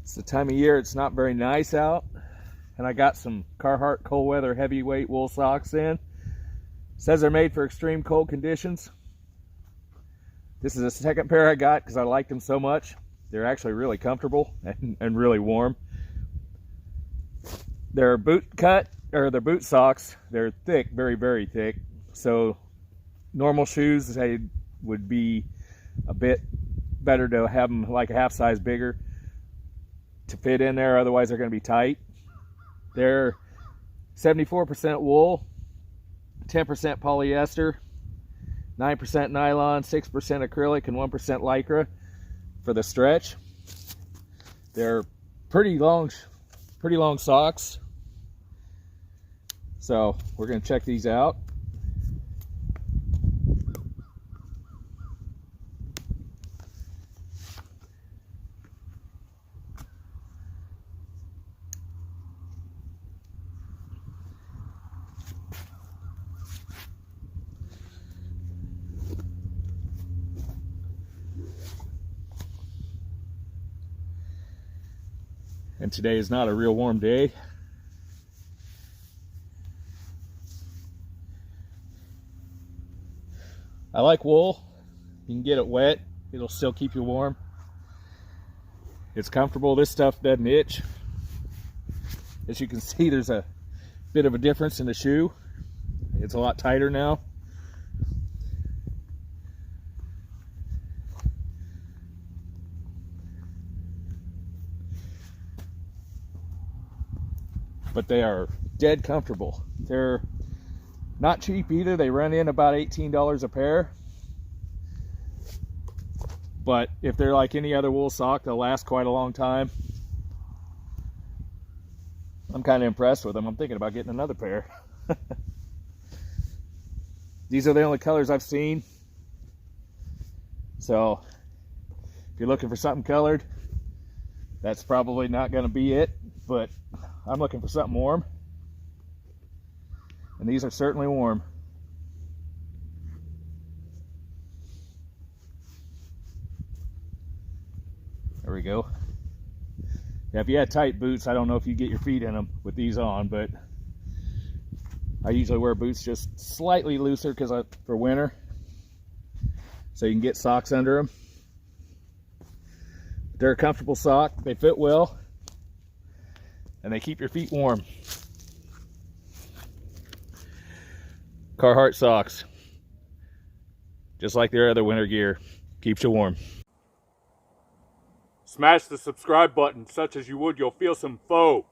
It's the time of year it's not very nice out, and I got some Carhartt cold weather heavyweight wool socks in. It says they're made for extreme cold conditions. This is the second pair I got because I liked them so much. They're actually really comfortable and really warm. They're boot cut, or they're boot socks. They're thick, very, very thick. So normal shoes, they would be a bit better to have them like a half size bigger to fit in there, otherwise they're going to be tight. They're 74% wool, 10% polyester, 9% nylon, 6% acrylic, and 1% lycra for the stretch. They're pretty long socks. So we're going to check these out. And today is not a real warm day. I like wool. You can get it wet, it'll still keep you warm. It's comfortable. This stuff doesn't itch. As you can see, there's a bit of a difference in the shoe. It's a lot tighter now. But they are dead comfortable. They're not cheap either. They run in about $18 a pair. But if they're like any other wool sock, they'll last quite a long time. I'm kind of impressed with them. I'm thinking about getting another pair. These are the only colors I've seen. So if you're looking for something colored, that's probably not going to be it. But I'm looking for something warm, and these are certainly warm. There we go. Yeah, if you had tight boots, I don't know if you get your feet in them with these on, but I usually wear boots just slightly looser because for winter, so you can get socks under them. They're a comfortable sock. They fit well, and they keep your feet warm. Carhartt socks, just like their other winter gear, keeps you warm. Smash the subscribe button, such as you would, you'll feel some foe.